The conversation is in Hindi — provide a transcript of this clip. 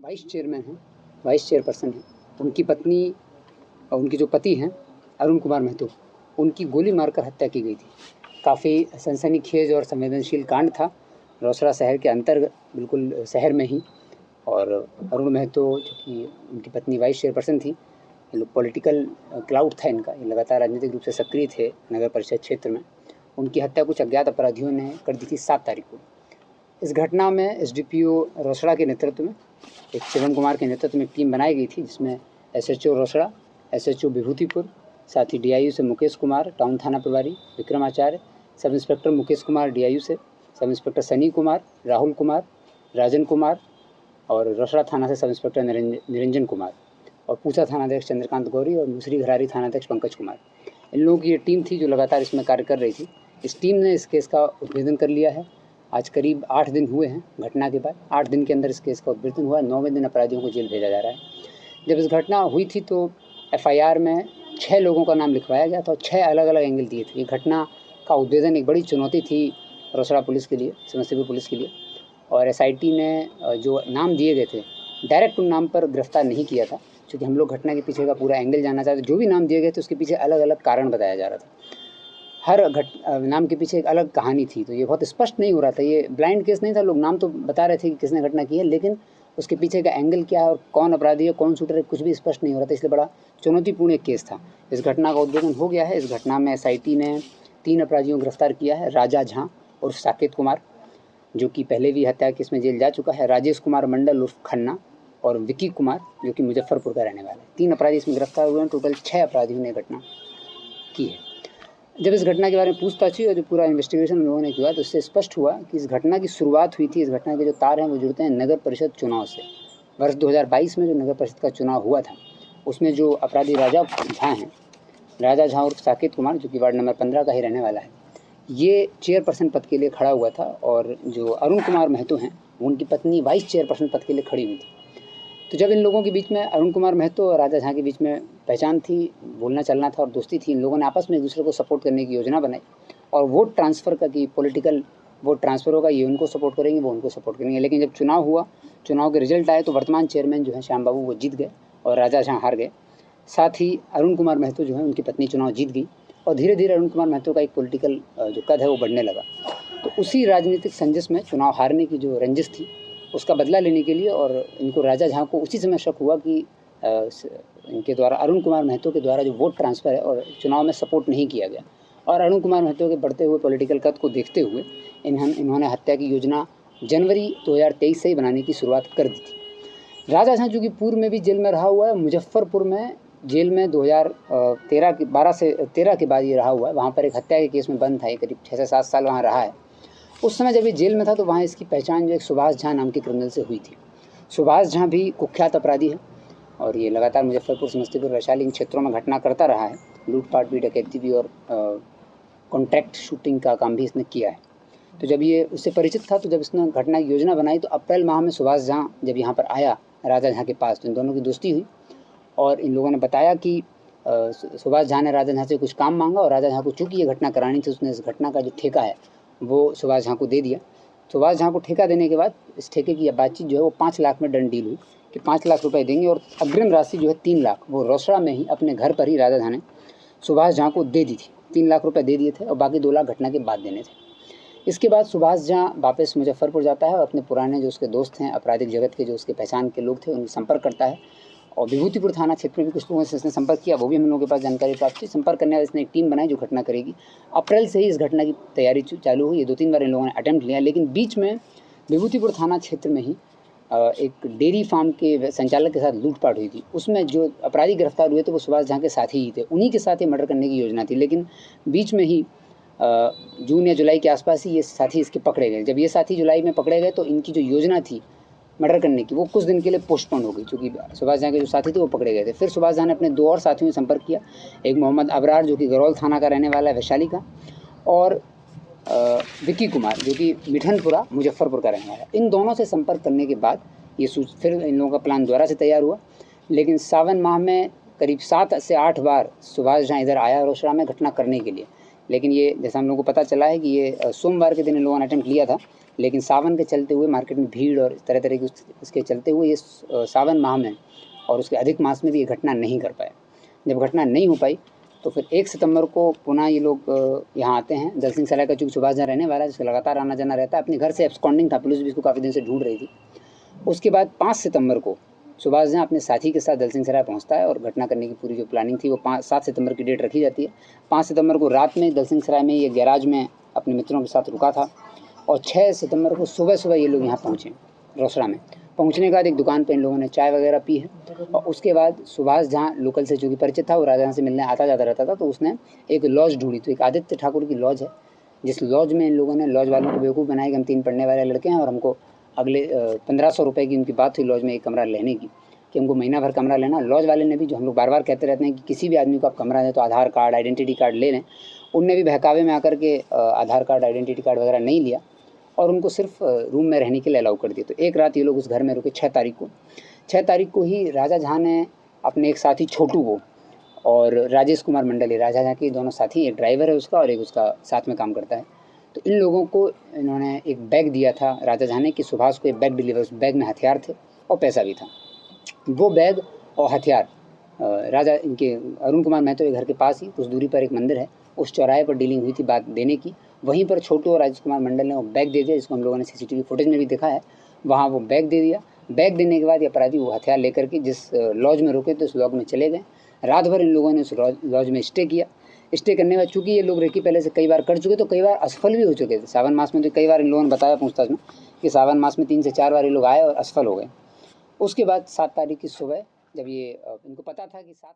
वाइस चेयरमैन हैं, वाइस चेयरपर्सन हैं। उनकी पत्नी और उनके जो पति हैं अरुण कुमार महतो, उनकी गोली मारकर हत्या की गई थी। काफ़ी सनसनीखेज और संवेदनशील कांड था। रोसड़ा शहर के अंतर्गत बिल्कुल शहर में ही। और अरुण महतो जो कि उनकी पत्नी वाइस चेयरपर्सन थी, ये लोग पॉलिटिकल क्लाउड था इनका, ये लगातार राजनीतिक रूप से सक्रिय थे नगर परिषद क्षेत्र में। उनकी हत्या कुछ अज्ञात अपराधियों ने कर दी थी 7 तारीख को। इस घटना में एसडीपीओ रोसड़ा के नेतृत्व में, एक शिवम कुमार के नेतृत्व में टीम बनाई गई थी, जिसमें एसएचओ रोसड़ा, एसएचओ विभूतिपुर, साथ ही डीआईयू से मुकेश कुमार, टाउन थाना प्रभारी विक्रम आचार्य, sub inspector Mukesh Kumar DIU से, सब इंस्पेक्टर सनी कुमार, राहुल कुमार, राजन कुमार और रोसड़ा थाना से सब इंस्पेक्टर निरंजन कुमार और पूसा थानाध्यक्ष चंद्रकांत गौरी और दूसरी घरारी थानाध्यक्ष पंकज कुमार। इन लोगों की ये टीम थी जो लगातार इसमें कार्य कर रही थी। इस टीम ने इस केस का उद्भेदन कर लिया है। आज करीब 8 दिन हुए हैं घटना के बाद। 8 दिन के अंदर इस केस का उद्भेदन हुआ है। 9वें दिन अपराधियों को जेल भेजा जा रहा है। जब इस घटना हुई थी तो एफआईआर में 6 लोगों का नाम लिखवाया गया था और 6 अलग अलग एंगल दिए थे। ये घटना का उद्भेदन एक बड़ी चुनौती थी रोसड़ा पुलिस के लिए, समस्तीपुर पुलिस के लिए। और एसआईटी ने जो नाम दिए गए थे डायरेक्ट उन नाम पर गिरफ्तार नहीं किया था, क्योंकि हम लोग घटना के पीछे का पूरा एंगल जानना चाहते थे। जो भी नाम दिए गए थे उसके पीछे अलग अलग कारण बताया जा रहा था। हर नाम के पीछे एक अलग कहानी थी, तो ये बहुत स्पष्ट नहीं हो रहा था। ये ब्लाइंड केस नहीं था, लोग नाम तो बता रहे थे कि किसने घटना की है, लेकिन उसके पीछे का एंगल क्या है और कौन अपराधी है, कौन शूटर है, कुछ भी स्पष्ट नहीं हो रहा था। इसलिए बड़ा चुनौतीपूर्ण एक केस था। इस घटना का उद्भेदन हो गया है। इस घटना में एसआईटी ने 3 अपराधियों को गिरफ्तार किया है। राजा झा उर्फ साकेत कुमार, जो कि पहले भी हत्या केस में जेल जा चुका है, राजेश कुमार मंडल उर्फ खन्ना और विकी कुमार, जो कि मुजफ्फरपुर का रहने वाला है। 3 अपराधी इसमें गिरफ्तार हुए हैं। टोटल 6 अपराधियों ने घटना की है। जब इस घटना के बारे में पूछताछ हुई और जो पूरा इन्वेस्टिगेशन लोगों ने किया तो उससे स्पष्ट हुआ कि इस घटना की शुरुआत हुई थी, इस घटना के जो तार हैं वो जुड़ते हैं नगर परिषद चुनाव से। वर्ष 2022 में जो नगर परिषद का चुनाव हुआ था, उसमें जो अपराधी राजा झा हैं, राजा झा और साकेत कुमार, जो कि वार्ड नंबर 15 का ही रहने वाला है, ये चेयरपर्सन पद के लिए खड़ा हुआ था। और जो अरुण कुमार महतो हैं, उनकी पत्नी वाइस चेयरपर्सन पद के लिए खड़ी हुई थी। तो जब इन लोगों के बीच में, अरुण कुमार महतो और राजा झा के बीच में पहचान थी, बोलना चलना था और दोस्ती थी, इन लोगों ने आपस में एक दूसरे को सपोर्ट करने की योजना बनाई और वोट ट्रांसफ़र का, कि पॉलिटिकल वोट ट्रांसफ़र होगा, ये उनको सपोर्ट करेंगे, वो उनको सपोर्ट करेंगे। लेकिन जब चुनाव हुआ, चुनाव के रिजल्ट आए तो वर्तमान चेयरमैन जो है श्याम बाबू, वो जीत गए और राजा झा हार गए। साथ ही अरुण कुमार महतो जो है, उनकी पत्नी चुनाव जीत गई और धीरे धीरे अरुण कुमार महतो का एक पॉलिटिकल जो कद है वो बढ़ने लगा। तो उसी राजनीतिक संजिश में चुनाव हारने की जो रंजिश थी, उसका बदला लेने के लिए, और इनको राजा झा को उसी समय शक हुआ कि इनके द्वारा, अरुण कुमार महतो के द्वारा जो वोट ट्रांसफ़र है और चुनाव में सपोर्ट नहीं किया गया। और अरुण कुमार महतो के बढ़ते हुए पॉलिटिकल कद को देखते हुए इन्होंने हत्या की योजना जनवरी 2023 से ही बनाने की शुरुआत कर दी थी। राजा झा जो कि पूर्व में भी जेल में रहा हुआ है, मुजफ्फरपुर में जेल में 2013 से 13 के बाद ये रहा हुआ है। वहाँ पर एक हत्या के केस में बंद था, करीब 6 से 7 साल वहाँ रहा है। उस समय जब ये जेल में था तो वहाँ इसकी पहचान जो एक सुभाष झा नाम के क्रिमिनल से हुई थी। सुभाष झा भी कुख्यात अपराधी है और ये लगातार मुजफ्फरपुर, समस्तीपुर, वैशाली इन क्षेत्रों में घटना करता रहा है। लूटपाट भी, डकैती भी और कॉन्ट्रैक्ट शूटिंग का काम भी इसने किया है। तो जब ये उससे परिचित था, तो जब इसने घटना की योजना बनाई तो अप्रैल माह में सुभाष झा जब यहाँ पर आया राजा झा के पास, तो इन दोनों की दोस्ती हुई और इन लोगों ने बताया कि सुभाष झा ने राजा झा से कुछ काम मांगा और राजा झा को चूँकि ये घटना करानी थी, उसने इस घटना का जो ठेका है वो सुभाष झा को दे दिया। सुभाष झा को ठेका देने के बाद इस ठेके की बातचीत जो है वो 5 लाख में डन डील हुई कि 5 लाख रुपए देंगे और अग्रिम राशि जो है 3 लाख वो रोसड़ा में ही अपने घर पर ही राजा झा ने सुभाष झा को दे दी थी। 3 लाख रुपए दे दिए थे और बाकी 2 लाख घटना के बाद देने थे। इसके बाद सुभाष झा वापस मुजफ्फरपुर जाता है और अपने पुराने जो उसके दोस्त हैं, आपराधिक जगत के जो उसके पहचान के लोग थे, उनसे संपर्क करता है। और विभूतिपुर थाना क्षेत्र में भी कुछ लोगों से इसने संपर्क किया, वो भी हम लोगों के पास जानकारी प्राप्त हुई। संपर्क करने वाले इसने एक टीम बनाई जो घटना करेगी। अप्रैल से ही इस घटना की तैयारी चालू हुई। 2-3 बार इन लोगों ने अटेम्प्ट लिया, लेकिन बीच में विभूतिपुर थाना क्षेत्र में ही एक डेयरी फार्म के संचालक के साथ लूटपाट हुई थी। उसमें जो अपराधी गिरफ्तार हुए थे वो सुभाष झा के साथी ही थे, उन्हीं के साथ ही मर्डर करने की योजना थी। लेकिन बीच में ही जून या जुलाई के आसपास ही ये साथी इसके पकड़े गए। जब ये साथी जुलाई में पकड़े गए तो इनकी जो योजना थी मर्डर करने की, वो कुछ दिन के लिए पोस्टपोन हो गई, क्योंकि सुभाष झा के जो साथी थे वो पकड़े गए थे। फिर सुभाष झा ने अपने 2 और साथियों से संपर्क किया, एक मोहम्मद अबरार जो कि गरौल थाना का रहने वाला है, वैशाली का, और विक्की कुमार जो कि मिठनपुरा, मुजफ्फरपुर का रहने वाला है। इन दोनों से संपर्क करने के बाद ये फिर इन लोगों का प्लान दोबारा से तैयार हुआ। लेकिन सावन माह में करीब 7 से 8 बार सुभाष झा इधर आया रोसड़ा में घटना करने के लिए। लेकिन ये जैसा हम लोगों को पता चला है कि ये सोमवार के दिन इन लोगों ने अटेम्प्ट लिया था, लेकिन सावन के चलते हुए मार्केट में भीड़ और तरह तरह की उसके चलते हुए ये सावन माह में और उसके अधिक मास में भी ये घटना नहीं कर पाए। जब घटना नहीं हो पाई तो फिर 1 सितंबर को पुनः ये लोग यहाँ आते हैं। दल सिंह सराय का चूँकि सुभाष जहाँ रहने वाला है, जिसका लगातार आना जाना रहता है, अपने घर से एब्सकॉन्डिंग था, पुलिस भी इसको काफ़ी दिन से ढूंढ रही थी। उसके बाद 5 सितंबर को सुभाष जहाँ अपने साथी के साथ दल सिंह सराय पहुँचता है और घटना करने की पूरी जो प्लानिंग थी वो 7 सितंबर की डेट रखी जाती है। 5 सितंबर को रात में दल सिंह सराय में ये गैराज में अपने मित्रों के साथ रुका था और 6 सितंबर को सुबह ये लोग यहाँ पहुँचे रोसड़ा में। पहुँचने के बाद एक दुकान पे इन लोगों ने चाय वगैरह पी है और उसके बाद सुभाष जहाँ लोकल से चूँकि परिचित था, वो राजा से मिलने आता जाता रहता था, तो उसने एक लॉज ढूंढी। तो एक आदित्य ठाकुर की लॉज है, जिस लॉज में इन लोगों ने लॉज वालों को बेवकूफ़ बनाया कि हम 3 पढ़ने वाले लड़के हैं और हमको अगले 1500 रुपये की उनकी बात हुई लॉज में एक कमरा लेने की, कि हमको महीना भर कमरा लेना। लॉज वाले ने भी, जो हम लोग बार बार कहते रहते हैं कि किसी भी आदमी को आप कमरा दें तो आधार कार्ड, आइडेंटिटी कार्ड ले लें, उनने भी बहकावे में आकर के आधार कार्ड, आइडेंटिटी कार्ड वगैरह नहीं लिया और उनको सिर्फ रूम में रहने के लिए अलाउ कर दिया। तो एक रात ये लोग उस घर में रुके। 6 तारीख को ही राजा झा ने अपने एक साथी छोटू को और राजेश कुमार मंडल, राजा झा के दोनों साथी, एक ड्राइवर है उसका और एक उसका साथ में काम करता है, तो इन लोगों को इन्होंने एक बैग दिया था राजा झा ने कि सुभाष को एक बैग डिलीवर। उस बैग में हथियार थे और पैसा भी था। वो बैग और हथियार राजा इनके अरुण कुमार महतो के घर के पास ही कुछ दूरी पर एक मंदिर है, उस चौराहे पर डीलिंग हुई थी बात देने की। वहीं पर छोटू और राजेश कुमार मंडल ने वो बैग दे दिया, जिसको हम लोगों ने सीसीटीवी फुटेज में भी देखा है। वहाँ वो बैग दे दिया। बैग देने के बाद ये अपराधी वो हथियार लेकर के जिस लॉज में रुके थे उस लॉज में चले गए। रात भर इन लोगों ने उस लॉज में स्टे किया। स्टे करने के बाद चूँकि ये लोग रेकी पहले से कई बार कर चुके, तो कई बार असफल भी हो चुके थे। सावन मास में तो कई बार इन लोगों ने बताया पूछताछ में कि सावन मास में 3 से 4 बार ये लोग आए और असफल हो गए। उसके बाद 7 तारीख की सुबह जब ये इनको पता था कि 7